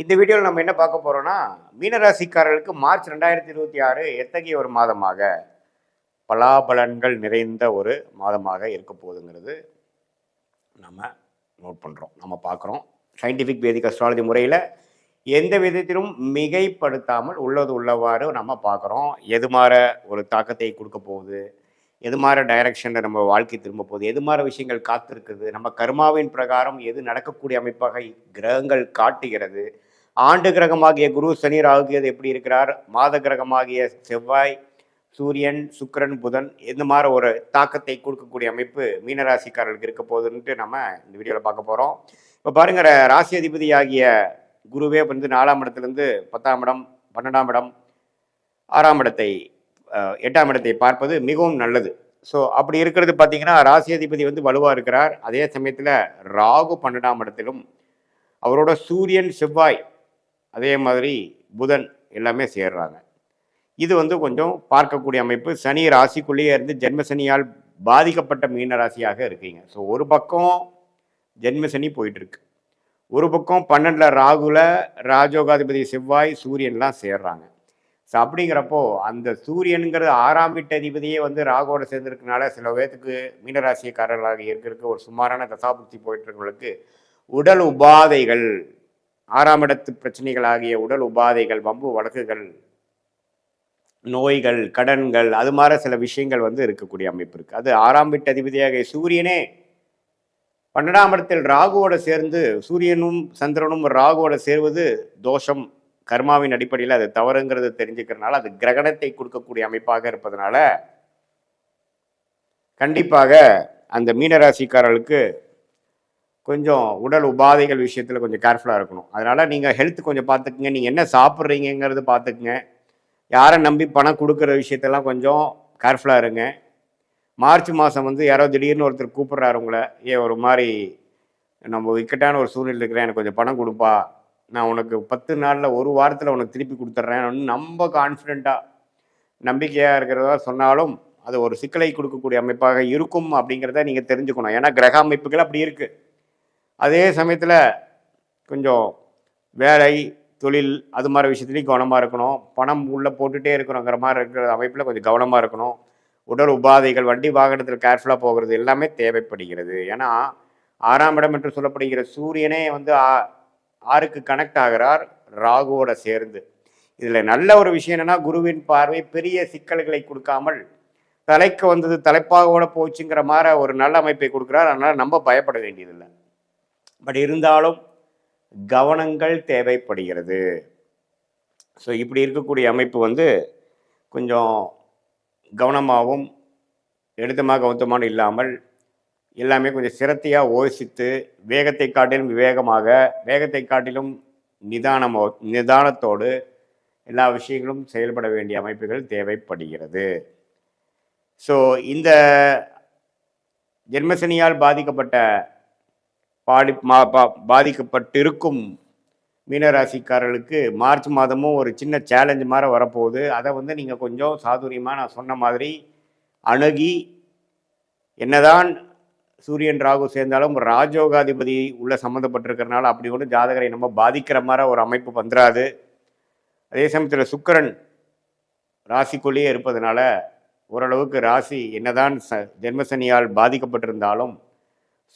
இந்த வீடியோவில் நம்ம என்ன பார்க்க போறோம்னா, மீனராசிக்காரர்களுக்கு மார்ச் 2026 எத்தகைய ஒரு மாதமாக, பலாபலன்கள் நிறைந்த ஒரு மாதமாக இருக்க போகுதுங்கிறது நம்ம நோட் பண்றோம். நம்ம பார்க்குறோம். சயின்டிஃபிக் வேதிக் அஸ்ட்ராலஜி முறையில எந்த விதத்திலும் மிகைப்படுத்தாமல் உள்ளது உள்ளவாறு நம்ம பார்க்குறோம். எது மாற ஒரு தாக்கத்தை கொடுக்க போகுது, எது மாற டைரக்ஷன்ல நம்ம வாழ்க்கை திரும்ப போகுது, எது மாற விஷயங்கள் காத்திருக்குது, நம்ம கர்மாவின் பிரகாரம் எது நடக்கக்கூடிய அமைப்பாக கிரகங்கள் காட்டுகிறது. ஆண்டு கிரகமாகிய குரு, சனி, ராகு, கேது எப்படி இருக்கிறார், மாத கிரகமாகிய செவ்வாய், சூரியன், சுக்கிரன், புதன் இந்த மாதிரி ஒரு தாக்கத்தை கொடுக்கக்கூடிய அமைப்பு மீனராசிக்காரர்களுக்கு இருக்க போகுதுன்ட்டு நம்ம இந்த வீடியோவில் பார்க்க போகிறோம். இப்போ பாருங்க, ராசி அதிபதி ஆகிய குருவே வந்து 4ஆம் இடத்துலேருந்து 10ஆம் இடம், 12ஆம் இடம், 6ஆம் இடத்தை 8ஆம் இடத்தை பார்ப்பது மிகவும் நல்லது. ஸோ அப்படி இருக்கிறது பார்த்தீங்கன்னா, ராசி அதிபதி வந்து வலுவாக இருக்கிறார். அதே சமயத்தில் ராகு 12ஆம் இடத்திலும், அவரோட சூரியன், செவ்வாய், அதே மாதிரி புதன் எல்லாமே சேர்றாங்க. இது வந்து கொஞ்சம் பார்க்கக்கூடிய அமைப்பு. சனி ராசிக்குள்ளேயே இருந்து ஜென்ம சனியால் பாதிக்கப்பட்ட மீன ராசியாக இருக்கீங்க. ஸோ ஒரு பக்கம் ஜென்ம சனி போயிட்டு இருக்கு, ஒரு பக்கம் 12ல் ராகுல ராஜோகாதிபதி செவ்வாய், சூரியன்லாம் சேர்றாங்க. ஸோ அப்படிங்கிறப்போ அந்த சூரியனுங்கிறது 6ஆம் வீட்டு அதிபதியே வந்து ராகுவோட சேர்ந்துருக்கனால சில பேர்த்துக்கு மீனராசிக்காரர்களாக இருக்கிறதுக்கு ஒரு சுமாரான தசாபுக்தி போயிட்டு இருக்கவங்களுக்கு உடல் உபாதைகள், 6ஆம் இடத்து பிரச்சனைகள் ஆகிய உடல் உபாதைகள், வம்பு வழக்குகள், நோய்கள், கடன்கள், அது மாதிரி சில விஷயங்கள் வந்து இருக்கக்கூடிய அமைப்பு இருக்கு. அது 6ஆம் வீட்டு அதிபதியாக சூரியனே 12ஆம் இடத்தில் ராகுவோட சேர்ந்து, சூரியனும் சந்திரனும் ராகுவோட சேர்வது தோஷம், கர்மாவின் அடிப்படையில் அது தவறுங்கிறது தெரிஞ்சுக்கிறதுனால அது கிரகணத்தை கொடுக்கக்கூடிய அமைப்பாக இருப்பதனால கண்டிப்பாக அந்த மீனராசிக்காரர்களுக்கு கொஞ்சம் உடல் உபாதைகள் விஷயத்தில் கொஞ்சம் கேர்ஃபுல்லாக இருக்கணும். அதனால் நீங்கள் ஹெல்த் கொஞ்சம் பார்த்துக்குங்க. நீங்கள் என்ன சாப்பிட்றீங்கிறது பார்த்துக்குங்க. யாரை நம்பி பணம் கொடுக்குற விஷயத்தெல்லாம் கொஞ்சம் கேர்ஃபுல்லாக இருங்க. மார்ச் மாதம் வந்து யாரோ திடீர்னு ஒருத்தர் கூப்பிட்றாரு உங்களை, ஒரு மாதிரி நம்ம இக்கட்டான ஒரு சூழ்நிலை இருக்கிறேன், எனக்கு கொஞ்சம் பணம் கொடுப்பா, நான் உனக்கு 10 நாளில் 1 வாரத்தில் உனக்கு திருப்பி கொடுத்துட்றேன், ரொம்ப கான்ஃபிடெண்ட்டாக நம்பிக்கையாக இருக்கிறதா சொன்னாலும் அது ஒரு சிக்கலை கொடுக்கக்கூடிய அமைப்பாக இருக்கும் அப்படிங்கிறத நீங்கள் தெரிஞ்சுக்கணும். ஏன்னா கிரக அமைப்புகள் அப்படி இருக்குது. அதே சமயத்தில் கொஞ்சம் வேலை, தொழில், அது மாதிரி விஷயத்துலையும் கவனமாக இருக்கணும். பணம் உள்ளே போட்டுகிட்டே இருக்கிறோங்கிற மாதிரி இருக்கிற அமைப்பில் கொஞ்சம் கவனமாக இருக்கணும். உடல் உபாதைகள், வண்டி வாகனத்தில் கேர்ஃபுல்லாக போகிறது எல்லாமே தேவைப்படுகிறது. ஏன்னா 6ஆம் இடம் என்று சொல்லப்படுகிற சூரியனே வந்து 6க்கு கனெக்ட் ஆகிறார் ராகுவோட சேர்ந்து. இதில் நல்ல ஒரு விஷயம் என்னென்னா, குருவின் பார்வை பெரிய சிக்கல்களை கொடுக்காமல் தலைக்கு வந்தது தலைப்பாகோட போச்சுங்கிற மாதிரி ஒரு நல்ல அமைப்பை கொடுக்குறார். அதனால் நம்ம பயப்பட வேண்டியதில்லை. பட் இருந்தாலும் கவனங்கள் தேவைப்படுகிறது. ஸோ இப்படி இருக்கக்கூடிய அமைப்பு வந்து கொஞ்சம் கவனமாகவும் எடுத்தமாக கவுத்தமாக இல்லாமல் எல்லாமே கொஞ்சம் சிரத்தையாக யோசித்து, வேகத்தை காட்டிலும் விவேகமாக, வேகத்தை காட்டிலும் நிதானத்தோடு எல்லா விஷயங்களும் செயல்பட வேண்டிய அமைப்புகள் தேவைப்படுகிறது. ஸோ இந்த ஜென்மசனியால் பாதிக்கப்பட்டிருக்கும் மீனராசிக்காரர்களுக்கு மார்ச் மாதமும் ஒரு சின்ன சேலஞ்சு மாதிரி வரப்போகுது. அதை வந்து நீங்கள் கொஞ்சம் சாதுரியமாக நான் சொன்ன மாதிரி அணுகி, என்னதான் சூரியன் ராகு சேர்ந்தாலும் ராஜோகாதிபதி உள்ள சம்மந்தப்பட்டிருக்கிறனால அப்படி ஒன்று ஜாதகரை நம்ம பாதிக்கிற மாதிரி ஒரு அமைப்பு வந்துடாது. அதே சமயத்தில் சுக்கிரன் ராசிக்குள்ளேயே இருப்பதனால ஓரளவுக்கு ராசி என்னதான் ஜென்மசனியால் பாதிக்கப்பட்டிருந்தாலும்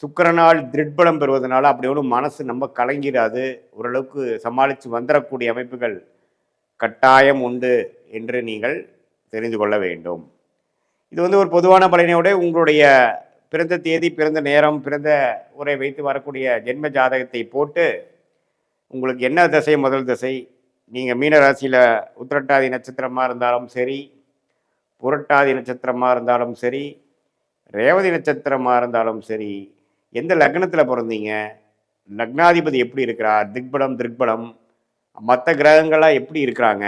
சுக்கிரனால் திருட்பலம் பெறுவதனால அப்படி ஒன்றும் மனசு நம்ம கலங்கிடாது. ஓரளவுக்கு சமாளித்து வந்துடக்கூடிய அமைப்புகள் கட்டாயம் உண்டு என்று நீங்கள் தெரிந்து கொள்ள வேண்டும். இது வந்து ஒரு பொதுவான பலனையோட உங்களுடைய பிறந்த தேதி, பிறந்த நேரம், பிறந்த உரை வைத்து வரக்கூடிய ஜென்ம ஜாதகத்தை போட்டு உங்களுக்கு என்ன திசை முதல் திசை, நீங்கள் மீனராசியில் உத்திரட்டாதி நட்சத்திரமாக இருந்தாலும் சரி, புரட்டாதி நட்சத்திரமாக இருந்தாலும் சரி, ரேவதி நட்சத்திரமாக இருந்தாலும் சரி, எந்த லக்னத்தில் பிறந்தீங்க, லக்னாதிபதி எப்படி இருக்கிறார், திக்பலம், மற்ற கிரகங்களாக எப்படி இருக்கிறாங்க,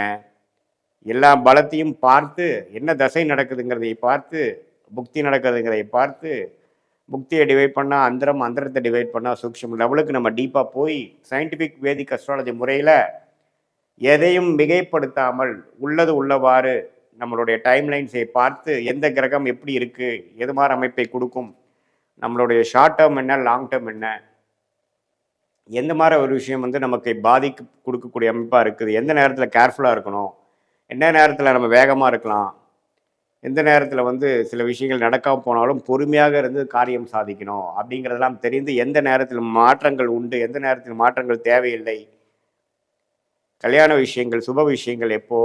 எல்லா பலத்தையும் பார்த்து, என்ன தசை நடக்குதுங்கிறதை பார்த்து, புக்தி நடக்குதுங்கிறதை பார்த்து, புக்தியை டிவைட் பண்ணால் அந்தரம், அந்தரத்தை டிவைட் பண்ணால் சூக்ஷ்ம லெவலுக்கு நம்ம டீப்பாக போய் சயின்டிஃபிக் வேதிக் அஸ்ட்ராலஜி முறையில் எதையும் மிகைப்படுத்தாமல் உள்ளது உள்ளவாறு நம்மளுடைய டைம்லைன்ஸை பார்த்து எந்த கிரகம் எப்படி இருக்குது, எது மாதிரி அமைப்பை கொடுக்கும், நம்மளுடைய ஷார்ட் டேர்ம் என்ன, லாங் டேர்ம் என்ன, எந்த மாதிரி ஒரு விஷயம் வந்து நமக்கு பாதிக்கு கொடுக்கக்கூடிய அமைப்பாக இருக்குது, எந்த நேரத்தில் கேர்ஃபுல்லாக இருக்கணும், எந்த நேரத்தில் நம்ம வேகமாக இருக்கலாம், எந்த நேரத்தில் வந்து சில விஷயங்கள் நடக்காமல் போனாலும் பொறுமையாக இருந்து காரியம் சாதிக்கணும் அப்படிங்கிறதெல்லாம் தெரிந்து எந்த நேரத்தில் மாற்றங்கள் உண்டு, எந்த நேரத்தில் மாற்றங்கள் தேவையில்லை, கல்யாண விஷயங்கள் சுப விஷயங்கள் எப்போ,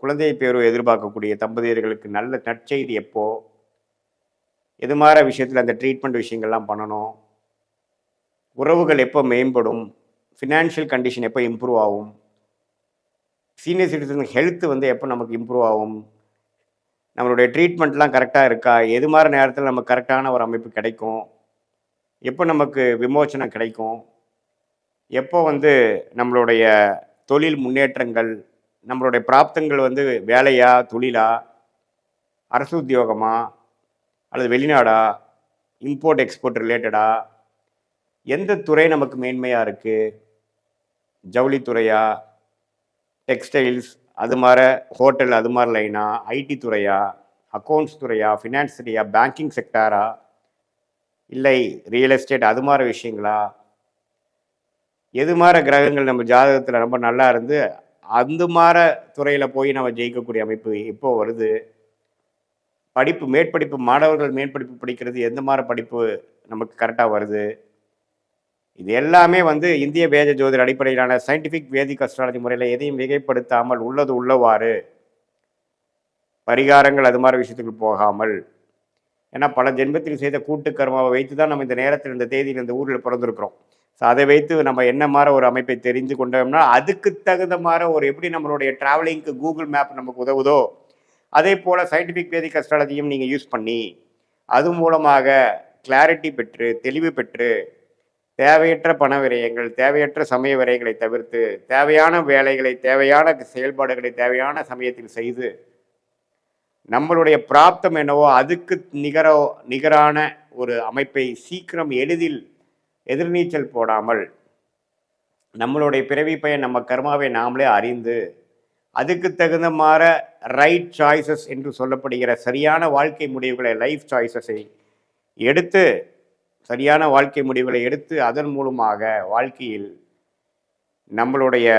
குழந்தை பேரு எதிர்பார்க்கக்கூடிய தம்பதியர்களுக்கு நல்ல நற்செய்தி எப்போ, எது மாதிரி விஷயத்தில் அந்த ட்ரீட்மெண்ட் விஷயங்கள்லாம் பண்ணணும், உறவுகள் எப்போ மேம்படும், ஃபினான்ஷியல் கண்டிஷன் எப்போ இம்ப்ரூவ் ஆகும், சீனியர் சிட்டிசன் ஹெல்த் வந்து எப்போ நமக்கு இம்ப்ரூவ் ஆகும், நம்மளுடைய ட்ரீட்மெண்ட்லாம் கரெக்டாக இருக்கா, எது மாதிரி நேரத்தில் நமக்கு கரெக்டான ஒரு அமைப்பு கிடைக்கும், எப்போ நமக்கு விமோச்சனம் கிடைக்கும், எப்போ வந்து நம்மளுடைய தொழில் முன்னேற்றங்கள், நம்மளுடைய பிராப்தங்கள் வந்து வேலையா தொழிலா அரசு உத்தியோகமா அல்லது வெளிநாடா இம்போர்ட் எக்ஸ்போர்ட் ரிலேட்டடா, எந்த துறை நமக்கு மேன்மையாக இருக்குது, ஜவுளித்துறையா, டெக்ஸ்டைல்ஸ் அது மாதிரி, ஹோட்டல் அது மாதிரி லைனா, ஐடி துறையா, அக்கௌண்ட்ஸ் துறையா, ஃபினான்ஸ் துறையா, பேங்கிங் செக்டாரா, இல்லை ரியல் எஸ்டேட் அது மாதிரி விஷயங்களா, எது மாதிரி கிரகங்கள் நம்ம ஜாதகத்தில் ரொம்ப நல்லா இருந்து அந்த மாதிரி துறையில் போய் நம்ம ஜெயிக்கக்கூடிய அமைப்பு இப்போ வருது, படிப்பு மேற்படிப்பு மாணவர்கள் மேற்படிப்பு படிக்கிறது எந்த மாதிரி படிப்பு நமக்கு கரெக்டாக வருது, இது எல்லாமே வந்து இந்திய வேத ஜோதிட அடிப்படையிலான சயின்டிஃபிக் வேதிக் அஸ்ட்ராலஜி முறையில் எதையும் மிகைப்படுத்தாமல் உள்ளது உள்ளவாறு பரிகாரங்கள் அது மாதிரி விஷயத்துக்கு போகாமல், ஏன்னா பல ஜென்மத்தில் செய்த கூட்டு கர்மாவை வைத்து தான் நம்ம இந்த நேரத்தில் இந்த தேதியில் இந்த ஊரில் பிறந்திருக்கிறோம். ஸோ அதை வைத்து நம்ம என்ன மாதிரி ஒரு அமைப்பை தெரிந்து கொண்டோம்னா அதுக்கு தகுந்த மாதிரி ஒரு எப்படி நம்மளுடைய ட்ராவலிங்க்கு கூகுள் மேப் நமக்கு உதவுதோ அதே போல் சயின்டிஃபிக் வேதிக் அஸ்ட்ராலஜியும் நீங்கள் யூஸ் பண்ணி அது மூலமாக கிளாரிட்டி பெற்று தெளிவு பெற்று தேவையற்ற பண விரயங்கள், தேவையற்ற சமய விரயங்களை தவிர்த்து தேவையான வேலைகளை, தேவையான செயல்பாடுகளை தேவையான சமயத்தில் செய்து நம்மளுடைய பிராப்தம் என்னவோ அதுக்கு நிகரான ஒரு அமைப்பை சீக்கிரம் எளிதில் எதிர்நீச்சல் போடாமல் நம்மளுடைய பிறவி பயன் நம்ம கர்மாவை நாமளே அறிந்து அதுக்கு தகுந்த மாதிரி ரைட் சாய்ஸஸ் என்று சொல்லப்படுகிற சரியான வாழ்க்கை முடிவுகளை, லைஃப் சாய்ஸஸை எடுத்து சரியான வாழ்க்கை முடிவுகளை எடுத்து அதன் மூலமாக வாழ்க்கையில் நம்மளுடைய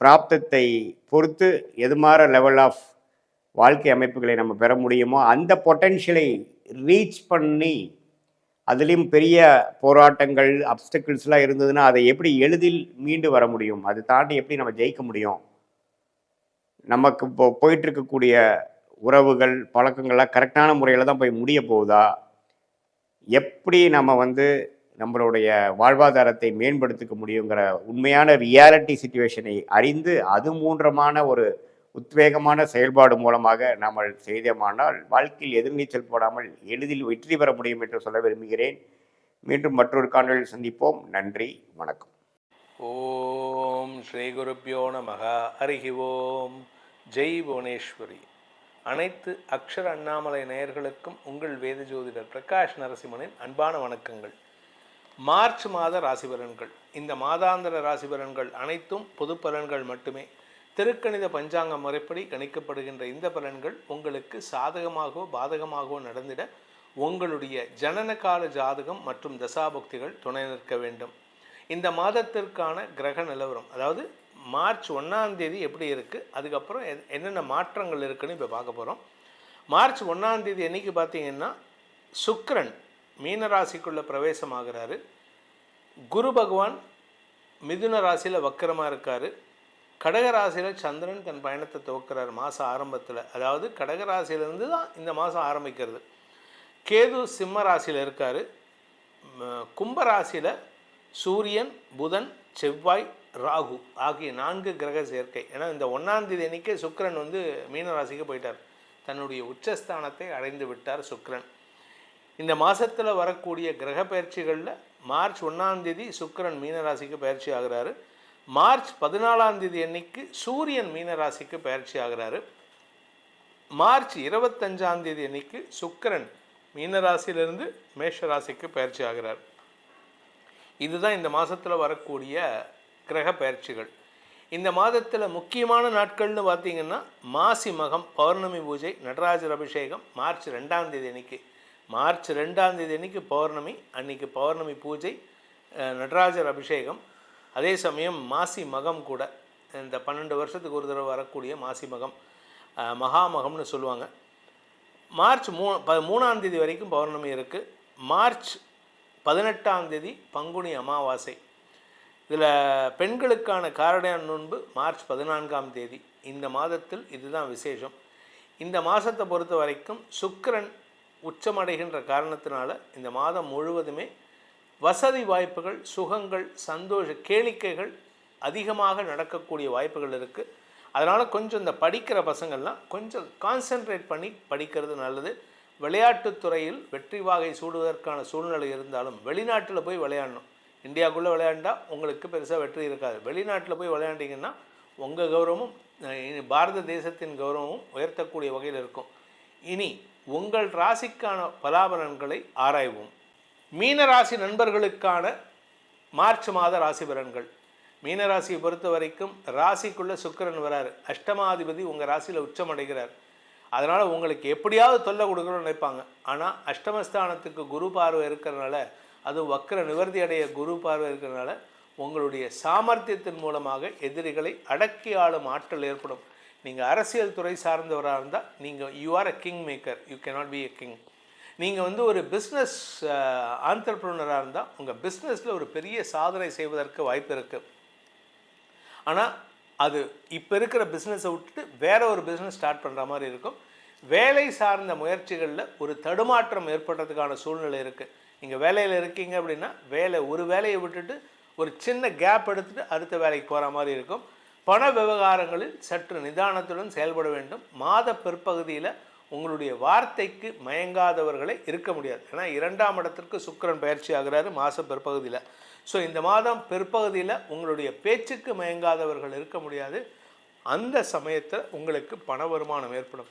பிராப்தத்தை பொறுத்து எது மாதிரி லெவல் ஆஃப் வாழ்க்கை அமைப்புகளை நம்ம பெற முடியுமோ அந்த பொட்டென்ஷியலை ரீச் பண்ணி, அதுலேயும் பெரிய போராட்டங்கள் அப்டக்கிள்ஸ்லாம் இருந்ததுன்னா அதை எப்படி எளிதில் மீண்டு வர முடியும், அதை தாண்டி எப்படி நம்ம ஜெயிக்க முடியும், நமக்கு இப்போ போயிட்டுருக்கக்கூடிய உறவுகள் பழக்கங்கள்லாம் கரெக்டான முறையில் தான் போய் முடிய போகுதா, எப்படி நம்ம வந்து நம்மளுடைய வாழ்வாதாரத்தை மேம்படுத்திக்க முடியுங்கிற உண்மையான ரியாலிட்டி சிச்சுவேஷனை அறிந்து அது மூன்றமான ஒரு உத்வேகமான செயல்பாடு மூலமாக நாம் செய்தோமானால் வாழ்க்கையில் எதிர்நீச்சல் போடாமல் எளிதில் வெற்றி பெற முடியும் என்று சொல்ல விரும்புகிறேன். மீண்டும் மற்றொரு காணொலியில் சந்திப்போம். நன்றி, வணக்கம். ஓம் ஸ்ரீ குருப்யோ நமஹ. ஹரிஹி ஓம். ஜெய் புவனேஸ்வரி. அனைத்து அக்ஷர அண்ணாமலை நேயர்களுக்கும் உங்கள் வேத ஜோதிடர் பிரகாஷ் நரசிம்மனின் அன்பான வணக்கங்கள். மார்ச் மாத ராசி பலன்கள். இந்த மாதாந்திர ராசி பலன்கள் அனைத்தும் பொது பலன்கள் மட்டுமே. திருக்கணித பஞ்சாங்க முறைப்படி கணிக்கப்படுகின்ற இந்த பலன்கள் உங்களுக்கு சாதகமாகவோ பாதகமாகவோ நடந்திட உங்களுடைய ஜனன கால ஜாதகம் மற்றும் தசாபுக்திகள் துணை நிற்க வேண்டும். இந்த மாதத்திற்கான கிரக நிலவரம், அதாவது மார்ச் 1ஆம் தேதி எப்படி இருக்குது, அதுக்கப்புறம் என்னென்ன மாற்றங்கள் இருக்குதுன்னு இப்போ பார்க்க போகிறோம். மார்ச் 1ஆம் தேதி அன்றைக்கி பார்த்தீங்கன்னா சுக்கிரன் மீன ராசிக்குள்ளே பிரவேசமாகிறாரு. குரு பகவான் மிதுன ராசியில் வக்கரமாக இருக்கார். கடகராசியில் சந்திரன் தன் பயணத்தை துவக்கிறார் மாத ஆரம்பத்தில். அதாவது கடகராசியிலேருந்து தான் இந்த மாதம் ஆரம்பிக்கிறது. கேது சிம்ம ராசியில் இருக்கார். கும்பராசியில் சூரியன், புதன், செவ்வாய், ராகு ஆகிய 4 கிரக சேர்க்கை. ஏன்னா இந்த 1ஆம் தேதி அன்றைக்கே சுக்கிரன் வந்து மீனராசிக்கு போயிட்டார். தன்னுடைய உச்சஸ்தானத்தை அடைந்து விட்டார் சுக்கிரன். இந்த மாதத்தில் வரக்கூடிய கிரக பயிற்சிகளில் மார்ச் 1ஆம் தேதி சுக்கிரன் மீனராசிக்கு பயிற்சி ஆகிறாரு. மார்ச் 14ஆம் தேதி அன்னைக்கு சூரியன் மீனராசிக்கு பயிற்சி ஆகிறாரு. மார்ச் 25ஆம் தேதி அன்னைக்கு சுக்கிரன் மீனராசியிலிருந்து மேஷராசிக்கு பயிற்சி ஆகிறார். இதுதான் இந்த மாதத்தில் வரக்கூடிய கிரக பயிற்சிகள். இந்த மாதத்தில் முக்கியமான நாட்கள்னு பார்த்திங்கன்னா மாசி மகம், பௌர்ணமி பூஜை, நடராஜர் அபிஷேகம் மார்ச் 2ஆம் தேதி அன்னைக்கு. மார்ச் 2ஆம் தேதி அன்னைக்கு பௌர்ணமி, அன்னைக்கு பௌர்ணமி பூஜை, நடராஜர் அபிஷேகம். அதே சமயம் மாசி மகம் கூட, இந்த 12 வருஷத்துக்கு ஒரு தடவை வரக்கூடிய மாசி மகம், மகாமகம்னு சொல்லுவாங்க. மார்ச் 3ஆம் தேதி வரைக்கும் பௌர்ணமி இருக்குது. மார்ச் 18ஆம் தேதி பங்குனி அமாவாசை. இதில் பெண்களுக்கான காரடையான் நோன்பு மார்ச் 14ஆம் தேதி. இந்த மாதத்தில் இதுதான் விசேஷம். இந்த மாதத்தை பொறுத்த வரைக்கும் சுக்கிரன் உச்சமடைகின்ற காரணத்தினால இந்த மாதம் முழுவதுமே வசதி வாய்ப்புகள், சுகங்கள், சந்தோஷ கேளிக்கைகள் அதிகமாக நடக்கக்கூடிய வாய்ப்புகள் இருக்குது. அதனால் கொஞ்சம் இந்த படிக்கிற பசங்கள்லாம் கொஞ்சம் கான்சென்ட்ரேட் பண்ணி படிக்கிறது நல்லது. விளையாட்டுத்துறையில் வெற்றி வாகை சூடுவதற்கான சூழ்நிலை இருந்தாலும் வெளிநாட்டில் போய் விளையாடணும். இந்தியாவுக்குள்ளே விளையாண்டா உங்களுக்கு பெருசாக வெற்றி இருக்காது. வெளிநாட்டில் போய் விளையாண்டிங்கன்னா உங்கள் கௌரவமும் பாரத தேசத்தின் கௌரவமும் உயர்த்தக்கூடிய வகையில் இருக்கும். இனி உங்கள் ராசிக்கான பலாபலன்களை ஆராய்வோம். மீனராசி நண்பர்களுக்கான மார்ச் மாத ராசி பலன்கள். மீனராசியை பொறுத்த வரைக்கும் ராசிக்குள்ளே சுக்கிரன் வராரு, அஷ்டமாதிபதி உங்கள் ராசியில் உச்சமடைகிறார். அதனால் உங்களுக்கு எப்படியாவது தொல்லை கொடுக்கணும்னு நினைப்பாங்க. ஆனால் அஷ்டமஸ்தானத்துக்கு குரு பார்வை இருக்கிறதுனால, அதுவும் வக்கர நிவர்த்தி அடைய குரு பார்வை இருக்கிறதுனால உங்களுடைய சாமர்த்தியத்தின் மூலமாக எதிரிகளை அடக்கி ஆளும் ஆற்றல் ஏற்படும். நீங்கள் அரசியல் துறை சார்ந்தவராக இருந்தால் நீங்கள் you are a king maker, you cannot be a king. நீங்கள் ஒரு பிஸ்னஸ் ஆண்டர்ப்ரனராக இருந்தால் உங்கள் பிஸ்னஸில் ஒரு பெரிய சாதனை செய்வதற்கு வாய்ப்பு இருக்குது. ஆனால் அது இப்போ இருக்கிற பிஸ்னஸை விட்டுட்டு வேற ஒரு பிஸ்னஸ் ஸ்டார்ட் பண்ணுற மாதிரி இருக்கும். வேலை சார்ந்த முயற்சிகளில் ஒரு தடுமாற்றம் ஏற்படுறதுக்கான சூழ்நிலை இருக்குது. நீங்கள் வேலையில் இருக்கீங்க அப்படின்னா ஒரு வேலையை விட்டுட்டு ஒரு சின்ன கேப் எடுத்துகிட்டு அடுத்த வேலைக்கு போகிற மாதிரி இருக்கும். பண விவகாரங்களில் சற்று நிதானத்துடன் செயல்பட வேண்டும். மாத பிற்பகுதியில் உங்களுடைய வார்த்தைக்கு மயங்காதவர்களே இருக்க முடியாது. ஏன்னா 2ஆம் இடத்திற்கு சுக்கிரன் பயிற்சி ஆகிறாரு மாத பிற்பகுதியில். ஸோ இந்த மாதம் பிற்பகுதியில் உங்களுடைய பேச்சுக்கு மயங்காதவர்கள் இருக்க முடியாது. அந்த சமயத்தில் உங்களுக்கு பண வருமானம் ஏற்படும்.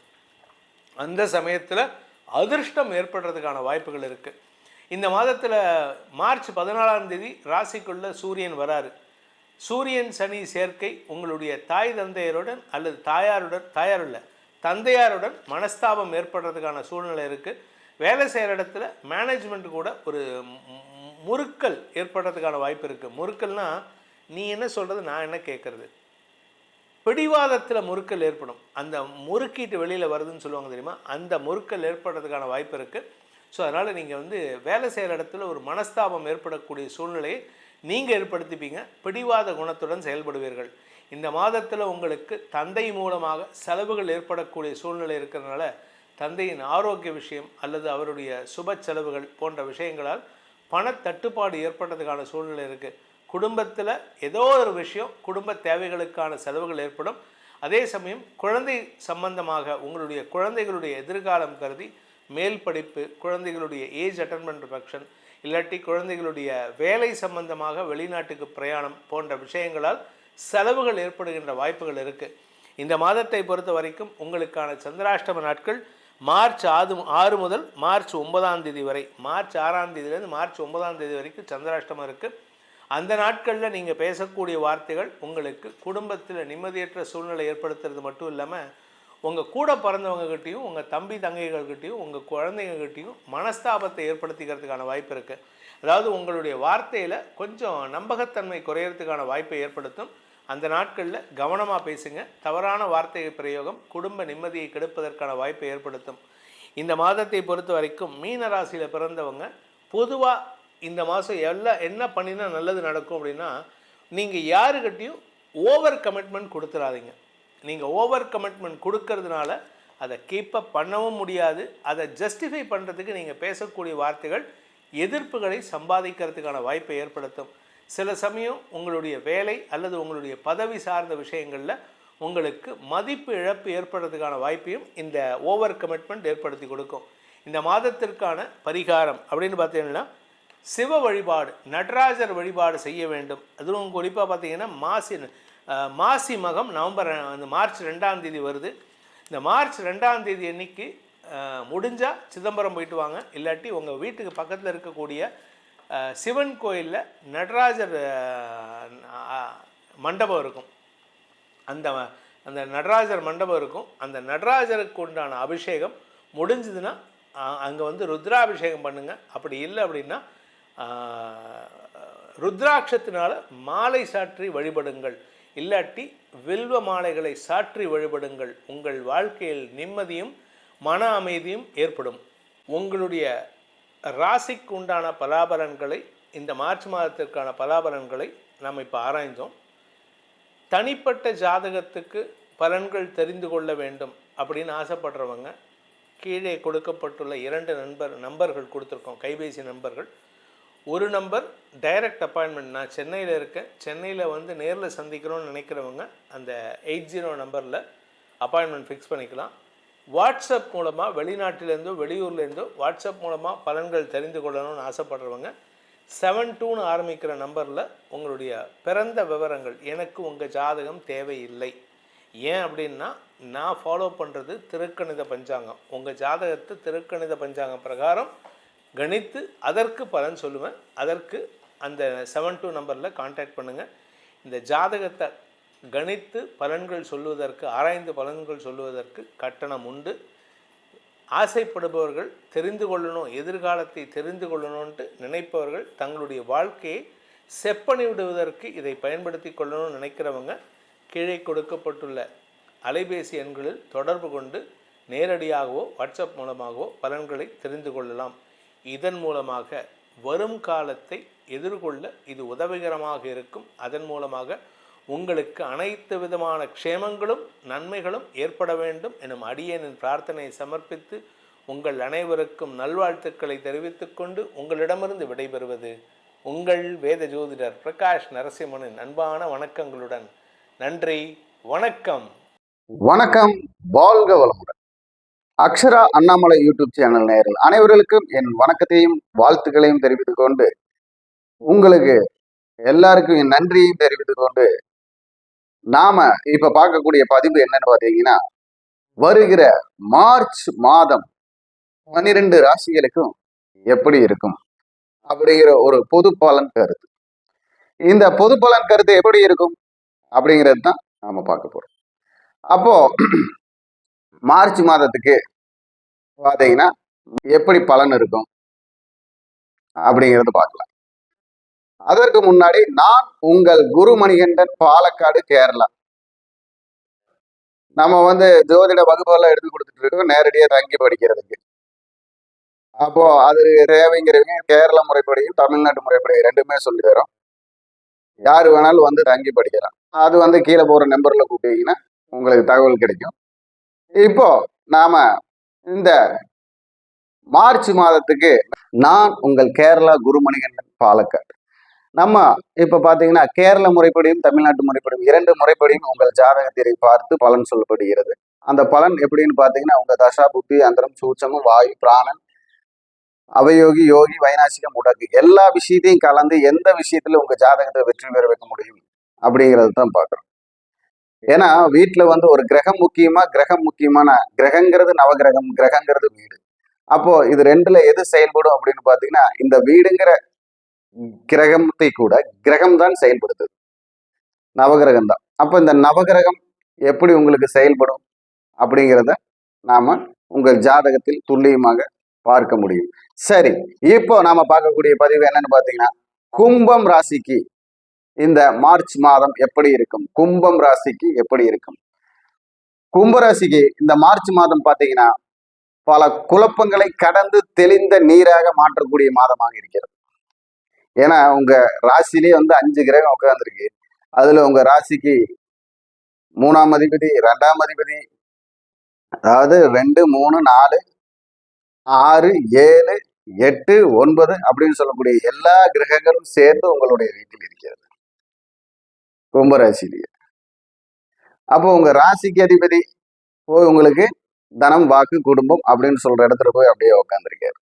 அந்த சமயத்தில் அதிர்ஷ்டம் ஏற்படுறதுக்கான வாய்ப்புகள் இருக்குது. இந்த மாதத்தில் மார்ச் 14ஆம் தேதி ராசிக்குள்ளே சூரியன் வராரு. சூரியன் சனி சேர்க்கை உங்களுடைய தாய் தந்தையருடன் அல்லது தந்தையாருடன் மனஸ்தாபம் ஏற்படுறதுக்கான சூழ்நிலை இருக்குது. வேலை செய்கிற இடத்துல மேனேஜ்மெண்ட் கூட ஒரு முறுக்கல் ஏற்படுறதுக்கான வாய்ப்பு இருக்குது. முறுக்கல்னால் நீ என்ன சொல்கிறது, நான் என்ன கேட்குறது, பிடிவாதத்தில் முறுக்கல் ஏற்படும். அந்த முறுக்கிட்டு வெளியில் வருதுன்னு சொல்லுவாங்க தெரியுமா, அந்த முறுக்கல் ஏற்படுறதுக்கான வாய்ப்பு இருக்குது. ஸோ அதனால் நீங்கள் வேலை செய்கிற இடத்துல ஒரு மனஸ்தாபம் ஏற்படக்கூடிய சூழ்நிலையை நீங்கள் ஏற்படுத்திப்பீங்க. பிடிவாத குணத்துடன் செயல்படுவீர்கள். இந்த மாதத்தில் உங்களுக்கு தந்தை மூலமாக செலவுகள் ஏற்படக்கூடிய சூழ்நிலை இருக்கிறதுனால தந்தையின் ஆரோக்கிய விஷயம் அல்லது அவருடைய சுப செலவுகள் போன்ற விஷயங்களால் பணத்தட்டுப்பாடு ஏற்படுறதுக்கான சூழ்நிலை இருக்குது. குடும்பத்தில் ஏதோ ஒரு விஷயம் குடும்ப தேவைகளுக்கான செலவுகள் ஏற்படும். அதே சமயம் குழந்தை சம்பந்தமாக உங்களுடைய குழந்தைகளுடைய எதிர்காலம் கருதி மேல் படிப்பு, குழந்தைகளுடைய ஏஜ் அட்டன்மெண்ட் ஃபங்க்ஷன், இல்லாட்டி குழந்தைகளுடைய வேலை சம்பந்தமாக வெளிநாட்டுக்கு பிரயாணம் போன்ற விஷயங்களால் செலவுகள் ஏற்படுகின்ற வாய்ப்புகள் இருக்குது. இந்த மாதத்தை பொறுத்த வரைக்கும் உங்களுக்கான சந்திராஷ்டம நாட்கள் மார்ச் 6 முதல் மார்ச் 9ஆம் தேதி வரை. மார்ச் 6ஆம் தேதியிலேருந்து மார்ச் 9ஆம் தேதி வரைக்கும் சந்திராஷ்டமம் இருக்குது. அந்த நாட்களில் நீங்கள் பேசக்கூடிய வார்த்தைகள் உங்களுக்கு குடும்பத்தில் நிம்மதியற்ற சூழ்நிலை ஏற்படுத்துறது மட்டும் இல்லாமல் உங்கள் கூட பிறந்தவங்ககிட்டையும் உங்கள் தம்பி தங்கைகள்கிட்டையும் உங்கள் குழந்தைங்ககிட்டையும் மனஸ்தாபத்தை ஏற்படுத்திக்கிறதுக்கான வாய்ப்பு இருக்குது. அதாவது உங்களுடைய வார்த்தையில் கொஞ்சம் நம்பகத்தன்மை குறையிறதுக்கான வாய்ப்பை ஏற்படுத்தும். அந்த நாட்களில் கவனமாக பேசுங்க. தவறான வார்த்தை பிரயோகம் குடும்ப நிம்மதியை கெடுப்பதற்கான வாய்ப்பை ஏற்படுத்தும். இந்த மாதத்தை பொறுத்த வரைக்கும் மீன ராசியில் பிறந்தவங்க பொதுவாக இந்த மாதம் என்ன பண்ணினா நல்லது நடக்கும் அப்படின்னா, நீங்கள் யாருக்கிட்டையும் ஓவர் கமிட்மெண்ட் கொடுத்துடாதீங்க. நீங்கள் ஓவர் கமிட்மெண்ட் கொடுக்கறதுனால அதை கீப்பப் பண்ணவும் முடியாது. அதை ஜஸ்டிஃபை பண்ணுறதுக்கு நீங்கள் பேசக்கூடிய வார்த்தைகள் எதிர்ப்புகளை சம்பாதிக்கிறதுக்கான வாய்ப்பை ஏற்படுத்தும். சில சமயம் உங்களுடைய வேலை அல்லது உங்களுடைய பதவி சார்ந்த விஷயங்களில் உங்களுக்கு மதிப்பு இழப்பு ஏற்படுறதுக்கான வாய்ப்பையும் இந்த ஓவர் கமிட்மெண்ட் ஏற்படுத்தி கொடுக்கும். இந்த மாதத்திற்கான பரிகாரம் அப்படின்னு பார்த்தீங்கன்னா சிவ வழிபாடு, நடராஜர் வழிபாடு செய்ய வேண்டும். அதுவும் குறிப்பாக பார்த்தீங்கன்னா மாசி மகம் மார்ச் 2ஆம் தேதி வருது. இந்த மார்ச் 2ஆம் தேதி அன்னைக்கு முடிஞ்சால் சிதம்பரம் போயிட்டு வாங்க. இல்லாட்டி உங்கள் வீட்டுக்கு பக்கத்தில் இருக்கக்கூடிய சிவன் கோயிலில் நடராஜர் மண்டபம் இருக்கும். அந்த நடராஜர் மண்டபம் இருக்கும். அந்த நடராஜருக்கு உண்டான அபிஷேகம் முடிஞ்சதுன்னா அங்கே ருத்ராபிஷேகம் பண்ணுங்கள். அப்படி இல்லை அப்படின்னா ருத்ராட்சத்தினால மாலை சாற்றி வழிபடுங்கள், இல்லாட்டி வில்வ மாலைகளை சாற்றி வழிபடுங்கள். உங்கள் வாழ்க்கையில் நிம்மதியும் மன அமைதியும் ஏற்படும். உங்களுடைய ராசிக்கு உண்டான பலாபலன்களை, இந்த மார்ச் மாதத்திற்கான பலாபலன்களை நாம் இப்போ ஆராய்ந்தோம். தனிப்பட்ட ஜாதகத்துக்கு பலன்கள் தெரிந்து கொள்ள வேண்டும் அப்படின்னு ஆசைப்படுறவங்க கீழே கொடுக்கப்பட்டுள்ள 2 நம்பர்கள் கொடுத்துருக்கோம், கைபேசி நம்பர்கள். ஒரு நம்பர் டைரக்ட் அப்பாயின்மெண்ட், நான் சென்னையில் இருக்கேன், சென்னையில் வந்து நேரில் சந்திக்கணும்னு நினைக்கிறவங்க அந்த 80 நம்பரில் அப்பாயின்மெண்ட் ஃபிக்ஸ் பண்ணிக்கலாம். வாட்ஸ்அப் மூலமாக வெளிநாட்டிலேருந்தோ வெளியூர்லேருந்தோ வாட்ஸ்அப் மூலமாக பலன்கள் தெரிந்து கொள்ளணும்னு ஆசைப்படுறவங்க 72ன்னு ஆரம்பிக்கிற நம்பரில் உங்களுடைய பிறந்த விவரங்கள், எனக்கு உங்கள் ஜாதகம் தேவையில்லை. ஏன் அப்படின்னா நான் ஃபாலோ பண்ணுறது திருக்கணித பஞ்சாங்கம். உங்கள் ஜாதகத்தை திருக்கணித பஞ்சாங்கம் பிரகாரம் கணித்து அதற்கு பலன் சொல்லுவேன். அதற்கு அந்த 72 நம்பரில் கான்டாக்ட் பண்ணுங்கள். இந்த ஜாதகத்தை கணித்து பலன்கள் சொல்லுவதற்கு, ஆராய்ந்து பலன்கள் சொல்லுவதற்கு கட்டணம் உண்டு. ஆசைப்படுபவர்கள், தெரிந்து கொள்ளணும், எதிர்காலத்தை தெரிந்து கொள்ளணும்ன்ட்டு நினைப்பவர்கள், தங்களுடைய வாழ்க்கையை செப்பனி விடுவதற்கு இதை பயன்படுத்தி கொள்ளணும்னு நினைக்கிறவங்க கீழே கொடுக்கப்பட்டுள்ள அலைபேசி எண்களில் தொடர்பு கொண்டு நேரடியாகவோ வாட்ஸ்அப் மூலமாகவோ பலன்களை தெரிந்து கொள்ளலாம். இதன் மூலமாக வரும் காலத்தை எதிர்கொள்ள இது உதவிகரமாக இருக்கும். அதன் மூலமாக உங்களுக்கு அனைத்து விதமான க்ஷேமங்களும் நன்மைகளும் ஏற்பட வேண்டும் எனும் அடியேனின் பிரார்த்தனையை சமர்ப்பித்து உங்கள் அனைவருக்கும் நல்வாழ்த்துக்களை தெரிவித்துக்கொண்டு உங்களிடமிருந்து விடைபெறுவது உங்கள் வேத ஜோதிடர் பிரகாஷ் நரசிம்மனின் அன்பான வணக்கங்களுடன். நன்றி, வணக்கம். வணக்கம், வாழ்க வளமுடன். அக்ஷரா அண்ணாமலை யூடியூப் சேனல் நேயர்கள் அனைவர்களுக்கும் என் வணக்கத்தையும் வாழ்த்துக்களையும் தெரிவித்துக் கொண்டு, உங்களுக்கு எல்லாருக்கும் என் நன்றியையும் தெரிவித்துக் கொண்டு, நாம இப்ப பார்க்கக்கூடிய பதிவு என்னன்னு பாத்தீங்கன்னா, வருகிற மார்ச் மாதம் 12 ராசிகளுக்கும் எப்படி இருக்கும் அப்படிங்கிற ஒரு பொது பலன் கருத்து. இந்த பொது பலன் கருத்து எப்படி இருக்கும் அப்படிங்கிறது தான் நாம பார்க்க போறோம். அப்போ மார்ச் மாதத்துக்கு பாத்தீங்கன்னா எப்படி பலன் இருக்கும் அப்படிங்கறது பார்க்கலாம். அதற்கு முன்னாடி, நான் உங்கள் குரு மணிகண்டன், பாலக்காடு, கேரளா. நம்ம வந்து ஜோதிட வகுப்பெல்லாம் எடுத்து கொடுத்துட்டு இருக்கோம், நேரடியா தங்கி படிக்கிறதுக்கு. அப்போ அது தேவைங்கிறவங்க கேரள முறைப்படியும் தமிழ்நாட்டு முறைப்படியும் ரெண்டுமே சொல்லி தரோம். யாரு வேணாலும் வந்து தங்கி படிக்கலாம். அது வந்து கீழே போற நம்பர்ல கூப்பிட்டீங்கன்னா உங்களுக்கு தகவல் கிடைக்கும். இப்போ நாம இந்த மார்ச் மாதத்துக்கு, நான் உங்கள் கேரளா குருமணிகண்டன், பாலக்காடு. நம்ம இப்ப பாத்தீங்கன்னா கேரள முறைப்படியும் தமிழ்நாட்டு முறைப்படியும் 2 முறைப்படியும் உங்கள் ஜாதகத்தை பார்த்து பலன் சொல்லப்படுகிறது. அந்த பலன் எப்படின்னு பாத்தீங்கன்னா, உங்க தசா புத்தி அந்தரம் சூட்சமும் வாயு பிராணன் அவயோகி யோகி வைநாசிகம் உடகு எல்லா விஷயத்தையும் கலந்து எந்த விஷயத்துல உங்க ஜாதகத்தை வெற்றி பெற வைக்க முடியும் அப்படிங்கிறது தான் பாக்குறோம். ஏன்னா வீட்டுல வந்து ஒரு கிரகம் முக்கியமா, கிரகம் முக்கியமான, கிரகங்கிறது நவகிரகம், கிரகங்கிறது வீடு. அப்போ இது 2ல எது செயல்படும் அப்படின்னு பாத்தீங்கன்னா, இந்த வீடுங்கிற கிரகத்தை கூட கிரகம் தான் செயல்படுத்துது, நவகிரகம் தான். அப்ப இந்த நவகிரகம் எப்படி உங்களுக்கு செயல்படும் அப்படிங்கிறத நாம உங்கள் ஜாதகத்தில் துல்லியமாக பார்க்க முடியும். சரி, இப்போ நாம பார்க்கக்கூடிய பதிவு என்னன்னு பாத்தீங்கன்னா, கும்பம் ராசிக்கு இந்த மார்ச் மாதம் எப்படி இருக்கும், கும்பம் ராசிக்கு எப்படி இருக்கும். கும்பராசிக்கு இந்த மார்ச் மாதம் பாத்தீங்கன்னா பல குழப்பங்களை கடந்து தெளிந்த நீராக மாற்றக்கூடிய மாதமாக இருக்கிறது. ஏன்னா உங்க ராசிலேயே வந்து 5 கிரகம் உட்கார்ந்துருக்கு. அதுல உங்க ராசிக்கு 3ஆம் அதிபதி, 2ஆம் அதிபதி, அதாவது 2, 3, 4, 6, 7, 8, 9 அப்படின்னு சொல்லக்கூடிய எல்லா கிரகங்களும் சேர்ந்து உங்களுடைய வீட்டில் இருக்கிறது, கும்பராசிலேயே. அப்போ உங்க ராசிக்கு அதிபதி போய் உங்களுக்கு தனம் வாக்கு குடும்பம் அப்படின்னு சொல்ற இடத்துல போய் அப்படியே உட்காந்துருக்காரு.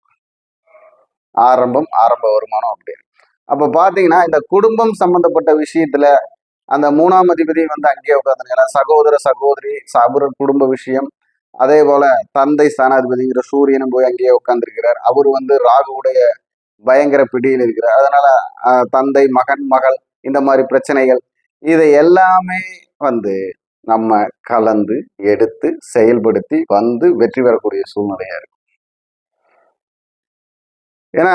ஆரம்ப வருமானம் அப்படின்னு. அப்ப பாத்தீங்கன்னா இந்த குடும்பம் சம்பந்தப்பட்ட விஷயத்துல அந்த 3ஆம் அதிபதி வந்து அங்கேயே உட்காந்துருக்காரு. சகோதர சகோதரி குடும்ப விஷயம், அதே போல தந்தை ஸ்தானாதிபதிங்கிற சூரியனும் போய் அங்கேயே உட்கார்ந்துருக்கிறார். அவர் வந்து ராகுவுடைய பயங்கர பிடியில் இருக்கிறார். அதனால தந்தை மகன் மகள் இந்த மாதிரி பிரச்சனைகள், இதை எல்லாமே வந்து நம்ம கலந்து எடுத்து செயல்படுத்தி வந்து வெற்றி பெறக்கூடிய சூழ்நிலையா இருக்கு. ஏன்னா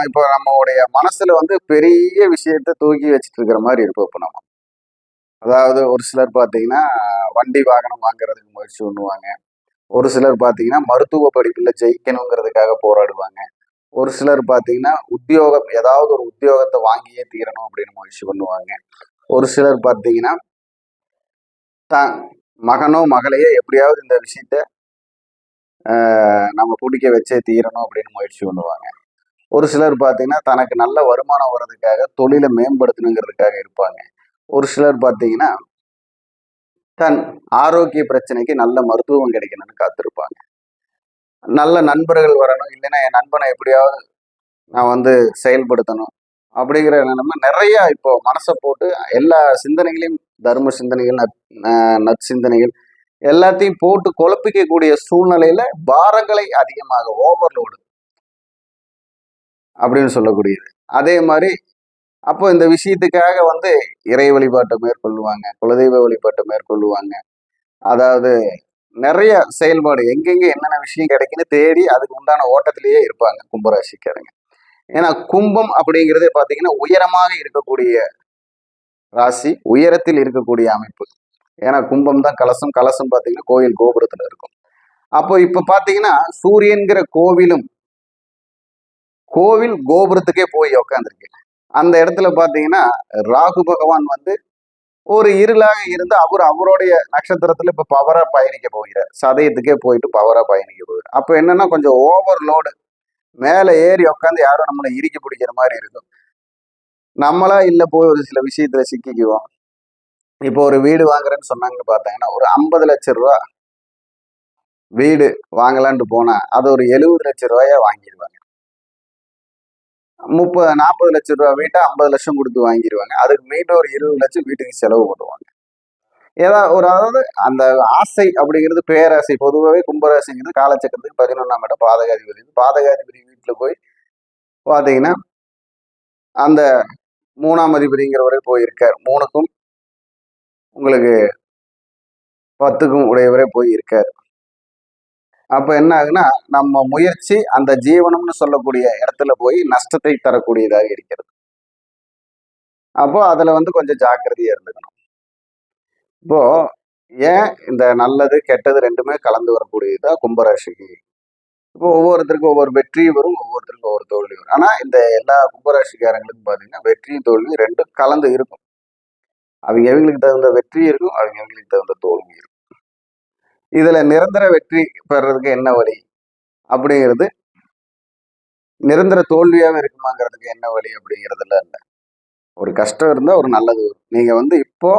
இப்போ நம்மளுடைய மனசுல வந்து பெரிய விஷயத்த தூக்கி வச்சுட்டு இருக்கிற மாதிரி இருப்போம் இப்போ நம்ம. அதாவது ஒரு சிலர் பார்த்தீங்கன்னா வண்டி வாகனம் வாங்குறதுக்கு முயற்சி பண்ணுவாங்க. ஒரு சிலர் பார்த்தீங்கன்னா மருத்துவ படிப்புல ஜெயிக்கணுங்கிறதுக்காக போராடுவாங்க. ஒரு சிலர் பார்த்தீங்கன்னா உத்தியோகம் ஏதாவது ஒரு உத்தியோகத்தை வாங்கியே தீரணும் அப்படின்னு முயற்சி பண்ணுவாங்க. ஒரு சிலர் பார்த்தீங்கன்னா தான் மகனோ மகளையோ எப்படியாவது இந்த விஷயத்த நம்ம பிடிக்க வச்சே தீரணும் அப்படின்னு முயற்சி பண்ணுவாங்க. ஒரு சிலர் பார்த்தீங்கன்னா தனக்கு நல்ல வருமானம் வர்றதுக்காக தொழிலை மேம்படுத்தணுங்கிறதுக்காக இருப்பாங்க. ஒரு சிலர் பார்த்தீங்கன்னா தன் ஆரோக்கிய பிரச்சனைக்கு நல்ல மருத்துவம் கிடைக்கணும்னு காத்திருப்பாங்க. நல்ல நண்பர்கள் வரணும், இல்லைன்னா என் நண்பனை எப்படியாவது நான் வந்து செயல்படுத்தணும் அப்படிங்கிற நிலைமை நிறைய இப்போ மனசை போட்டு எல்லா சிந்தனைகளையும் தர்ம சிந்தனைகள் நற்சிந்தனைகள் எல்லாத்தையும் போட்டு குழப்பிக்கக்கூடிய சூழ்நிலையில பாரங்களை அதிகமாக ஓவர்லோடு அப்படின்னு சொல்லக்கூடியது. அதே மாதிரி அப்போ இந்த விஷயத்துக்காக வந்து இறை வழிபாட்டை மேற்கொள்ளுவாங்க, குலதெய்வ வழிபாட்டை மேற்கொள்ளுவாங்க. அதாவது நிறைய செயல்பாடு எங்கெங்க என்னென்ன விஷயம் கிடைக்குன்னு தேடி அதுக்கு உண்டான ஓட்டத்திலேயே இருப்பாங்க கும்பராசிக்காரங்க. ஏன்னா கும்பம் அப்படிங்கிறதே பார்த்தீங்கன்னா உயரமாக இருக்கக்கூடிய ராசி, உயரத்தில் இருக்கக்கூடிய அமைப்பு. ஏன்னா கும்பம் தான் கலசம், கலசம் பார்த்தீங்கன்னா கோயில் கோபுரத்துல இருக்கும். அப்போ இப்ப பாத்தீங்கன்னா சூரியன்கிற கோவில் கோபுரத்துக்கே போய் உக்காந்துருக்கு. அந்த இடத்துல பாத்தீங்கன்னா ராகு பகவான் வந்து ஒரு இருளாக இருந்து அவருடைய நட்சத்திரத்துல இப்ப பவரா பயணிக்க போகிறார். சதயத்துக்கே போயிட்டு பவரா பயணிக்க போகிறார். அப்ப என்னன்னா கொஞ்சம் ஓவர்லோடு, மேல ஏறி உட்காந்து யாரும் நம்மளை இறுக்கி பிடிக்கிற மாதிரி இருக்கும். நம்மளா இல்ல போய் ஒரு சில விஷயத்துல சிக்கிக்குவோம். இப்போ ஒரு வீடு வாங்குறேன்னு சொன்னாங்கன்னு பார்த்தாங்கன்னா ஒரு 50 லட்சம் ரூபா வீடு வாங்கலான்ட்டு போனா அது ஒரு 70 லட்சம் ரூபாயா வாங்கிடுவாங்க. 40 லட்சம் ரூபாய் வீட்டை 50 லட்சம் கொடுத்து வாங்கிடுவாங்க. அதுக்கு மீண்டும் ஒரு 20 லட்சம் வீட்டுக்கு செலவு பண்ணுவாங்க. அதாவது அந்த ஆசை அப்படிங்கிறது பேராசை. பொதுவாகவே கும்பராசிங்கிறது காலச்சக்கரத்துக்கு 11ஆம் இடம் பாதகாதிபதி. பாதகாதிபதி வீட்டுல போய் பாத்தீங்கன்னா அந்த 3ஆம் அதிபதிங்கிறவரே போயிருக்கார். 3க்கும் உங்களுக்கு 10க்கும் உடையவரே போய் இருக்கார். அப்ப என்ன ஆகுன்னா நம்ம முயற்சி அந்த ஜீவனம்னு சொல்லக்கூடிய இடத்துல போய் நஷ்டத்தை தரக்கூடியதாக இருக்கிறது. அப்போ அதுல வந்து கொஞ்சம் ஜாக்கிரதையா இருந்துக்கணும். இப்போ ஏன் இந்த நல்லது கெட்டது ரெண்டுமே கலந்து வரக்கூடியதுதான் கும்பராசிக்கு. இப்போ ஒவ்வொருத்தருக்கும் ஒவ்வொரு வெற்றி வரும், ஒவ்வொருத்தருக்கும் ஒவ்வொரு தோல்வி வரும். ஆனா இந்த எல்லா கும்பராசிக்காரங்களுக்கும் பாத்தீங்கன்னா வெற்றியும் தோல்வியும் ரெண்டும் கலந்து இருக்கும். அவங்களுக்கு தகுந்த வெற்றி இருக்கும், அவங்களுக்கு தகுந்த தோல்வி இருக்கும். இதுல நிரந்தர வெற்றி பெறதுக்கு என்ன வழி அப்படிங்கிறது, நிரந்தர தோல்வியாவே இருக்குமாங்கிறதுக்கு என்ன வழி அப்படிங்கிறதுல இல்ல. ஒரு கஷ்டம் இருந்தா ஒரு நல்லது வரும். நீங்க வந்து இப்போ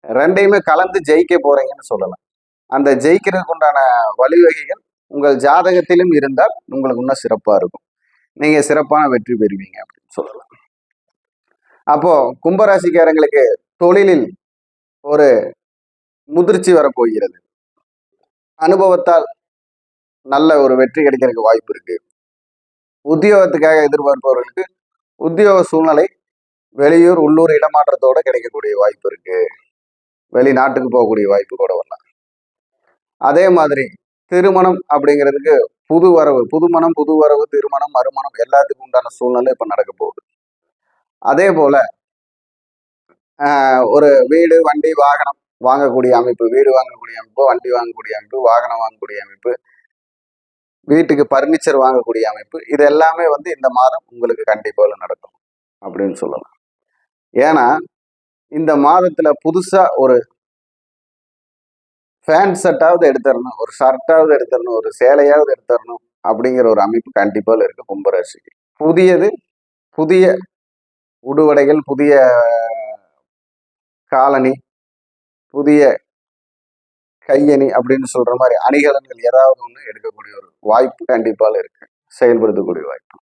ரெண்டையுமே கலந்து ஜெயிக்க போறீங்கன்னு சொல்லலாம். அந்த ஜெயிக்கிறதுக்கு உண்டான வழிவகைகள் உங்கள் ஜாதகத்திலும் இருந்தால் உங்களுக்கு இன்னும் சிறப்பா இருக்கும். நீங்க சிறப்பான வெற்றி பெறுவீங்க அப்படின்னு சொல்லலாம். அப்போ கும்பராசிக்காரங்களுக்கு தொழிலில் ஒரு முதிர்ச்சி வரப்போகிறது. அனுபவத்தால் நல்ல ஒரு வெற்றி கிடைக்கிறதுக்கு வாய்ப்பு இருக்கு. உத்தியோகத்துக்காக எதிர்பார்ப்பவர்களுக்கு உத்தியோக சூழ்நிலை வெளியூர் உள்ளூர் இடமாற்றத்தோட கிடைக்கக்கூடிய வாய்ப்பு இருக்கு. வெளிநாட்டுக்கு போகக்கூடிய வாய்ப்பு கூட வரலாம். அதே மாதிரி திருமணம் அப்படிங்கிறதுக்கு புது வரவு, புதுமணம், புது வரவு, திருமணம், மறுமணம் எல்லாத்துக்கும் உண்டான சூழ்நிலை இப்ப நடக்க போகுது. அதே போல ஒரு வீடு வண்டி வாகனம் வாங்கக்கூடிய அமைப்பு, வீடு வாங்கக்கூடிய அமைப்பு, வண்டி வாங்கக்கூடிய அமைப்பு, வாகனம் வாங்கக்கூடிய அமைப்பு, வீட்டுக்கு பர்னிச்சர் வாங்கக்கூடிய அமைப்பு, இது எல்லாமே வந்து இந்த மாதம் உங்களுக்கு கண்டிப்பாக நடக்கும் அப்படின்னு சொல்லலாம். ஏன்னா இந்த மாதத்துல புதுசா ஒரு ஃபேண்ட் ஷர்ட்டாவது எடுத்துடணும், ஒரு ஷர்ட்டாவது எடுத்துடணும், ஒரு சேலையாவது எடுத்துடணும் அப்படிங்கிற ஒரு அமைப்பு கண்டிப்பாக இருக்கு கும்பராசிக்கு. புதிய உடுவடைகள், புதிய காலணி, புதிய கையணி அப்படின்னு சொல்ற மாதிரி அணிகலன்கள் ஏதாவது ஒண்ணு எடுக்கக்கூடிய ஒரு வாய்ப்பு கண்டிப்பாக இருக்கு, செயல்படுத்தக்கூடிய வாய்ப்பு.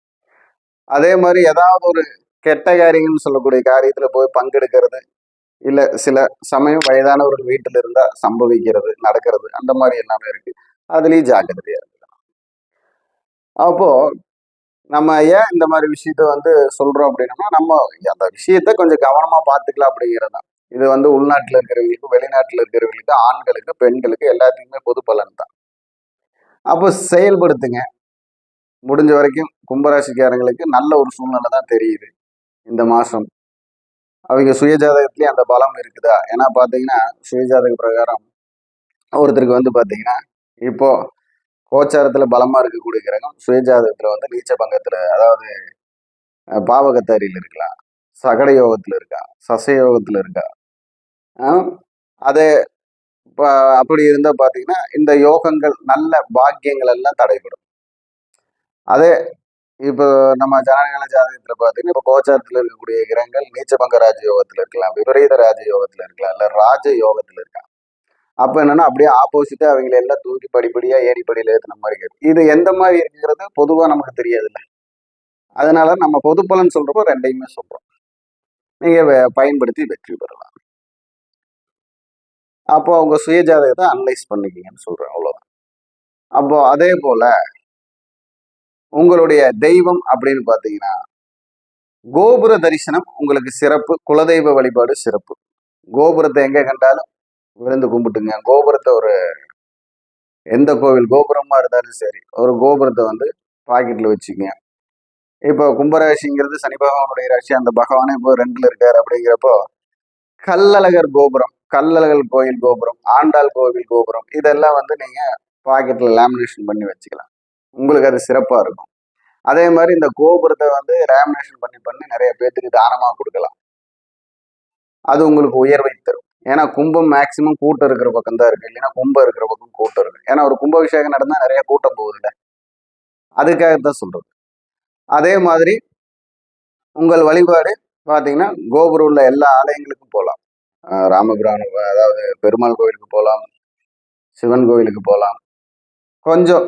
அதே மாதிரி ஏதாவது ஒரு கெட்ட காரியங்கள்னு சொல்லக்கூடிய காரியத்துல போய் பங்கெடுக்கிறது, இல்ல சில சமயம் வயதானவர்கள் வீட்டுல இருந்தா சம்பவிக்கிறது, நடக்கிறது, அந்த மாதிரி எல்லாமே இருக்கு. அதுலயும் ஜாக்கிரதையா இருக்கு. அப்போ நம்ம ஏன் இந்த மாதிரி விஷயத்த வந்து சொல்றோம் அப்படின்னா, நம்ம அந்த விஷயத்த கொஞ்சம் கவனமா பார்த்துக்கலாம் அப்படிங்கிறது தான். இது வந்து உள்நாட்டுல இருக்கிறவங்களுக்கு, வெளிநாட்டுல இருக்கிறவங்களுக்கு, ஆண்களுக்கு, பெண்களுக்கு எல்லாத்துக்குமே பொது பலன் தான். அப்போ செயல்படுத்துங்க. முடிஞ்ச வரைக்கும் கும்பராசிக்காரங்களுக்கு நல்ல ஒரு சூழ்நிலை தான் தெரியுது இந்த மாசம். அவங்க சுயஜாதகத்திலேயே அந்த பலம் இருக்குதா? ஏன்னா பாத்தீங்கன்னா சுயஜாதக பிரகாரம் ஒருத்தருக்கு வந்து பாத்தீங்கன்னா இப்போ கோச்சாரத்துல பலமா இருக்கக்கூடிய கிரகம் சுயஜாதகத்துல வந்து நீச்ச பங்கத்துல, அதாவது பாவகத்தாரியில் இருக்கலாம், சகட யோகத்துல இருக்கா, சசயோகத்துல இருக்கா. ஆஹ் அதே அப்படி இருந்தா பாத்தீங்கன்னா இந்த யோகங்கள் நல்ல பாக்கியங்கள் எல்லாம் தடைபடும். அதே இப்போ நம்ம ஜனநல ஜாதகத்துல பாத்தீங்கன்னா இப்போ கோச்சாரத்துல இருக்கக்கூடிய கிரகங்கள் நீச்சபங்க ராஜயோகத்துல இருக்கலாம், விபரீத ராஜயோகத்துல இருக்கலாம், இல்ல ராஜ யோகத்துல இருக்கலாம். அப்ப என்னன்னா அப்படியே ஆப்போசிட்டா அவங்களை எல்லாம் தூக்கி படிப்படியா ஏறிப்படியில ஏத்துன மாதிரி இருக்கு. இது எந்த மாதிரி இருக்குங்கிறது பொதுவா நமக்கு தெரியாதுல்ல. அதனால நம்ம பொது பலன் சொல்றப்போ ரெண்டையுமே சொல்றோம். நீங்க பயன்படுத்தி வெற்றி பெறலாம். அப்போ அவங்க சுயஜாதகத்தை அனலைஸ் பண்ணிக்கிங்கன்னு சொல்றேன், அவ்வளவுதான். அப்போ அதே போல உங்களுடைய தெய்வம் அப்படின்னு பாத்தீங்கன்னா கோபுர தரிசனம் உங்களுக்கு சிறப்பு, குலதெய்வ வழிபாடு சிறப்பு. கோபுரத்தை எங்க கண்டாலும் விழுந்து கும்பிட்டுங்க. கோபுரத்தை ஒரு எந்த கோவில் கோபுரமா இருந்தாலும் சரி, ஒரு கோபுரத்தை வந்து பாக்கெட்ல வச்சுக்கங்க. இப்போ கும்பராசிங்கிறது சனி பகவானுடைய ராசி, அந்த பகவானே இப்போ 2ல இருக்காரு. அப்படிங்கிறப்போ கல்லழகர் கோபுரம், கல்லழகர் கோயில் கோபுரம், ஆண்டாள் கோவில் கோபுரம், இதெல்லாம் வந்து நீங்க பாக்கெட்ல லேமினேஷன் பண்ணி வச்சுக்கலாம். உங்களுக்கு அது சிறப்பா இருக்கும். அதே மாதிரி இந்த கோபுரத்தை வந்து லேமினேஷன் பண்ணி பண்ணி நிறைய பேர்த்துக்கு தானமா கொடுக்கலாம். அது உங்களுக்கு உயர்வை தரும். ஏன்னா கும்பம் மேக்சிமம் கூட்டம் இருக்கிற பக்கம் தான் இருக்கு, இல்லைன்னா கும்பம் இருக்கிற பக்கம் கூட்டம் இருக்கு. ஏன்னா ஒரு கும்பாபிஷேகம் நடந்தா நிறைய கூட்டம் போகுதுல்ல, அதுக்காகத்தான் சொல்றது. அதே மாதிரி உங்கள் வழிபாடு பாத்தீங்கன்னா கோபுரம் உள்ள எல்லா ஆலயங்களுக்கும் போகலாம். ராமபிரான், அதாவது பெருமாள் கோயிலுக்கு போகலாம், சிவன் கோயிலுக்கு போகலாம். கொஞ்சம்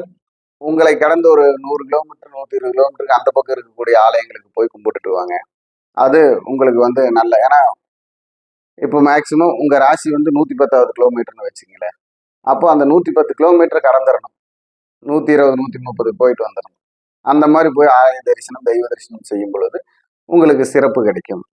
உங்களை கடந்து ஒரு 100 கிலோமீட்டர் 120 கிலோமீட்டருக்கு அந்த பக்கம் இருக்கக்கூடிய ஆலயங்களுக்கு போய் கும்பிட்டுட்டு வாங்க. அது உங்களுக்கு வந்து நல்ல, ஏன்னா இப்போ மேக்சிமம் உங்க ராசி வந்து 110வது கிலோமீட்டர்னு வச்சுங்களேன். அப்போ அந்த 110 கிலோமீட்டர் கடந்துடணும், 120 130 போயிட்டு வந்துடணும். அந்த மாதிரி போய் ஆலய தரிசனம் தெய்வ தரிசனம் செய்யும் பொழுது உங்களுக்கு சிறப்பு கிடைக்கும்.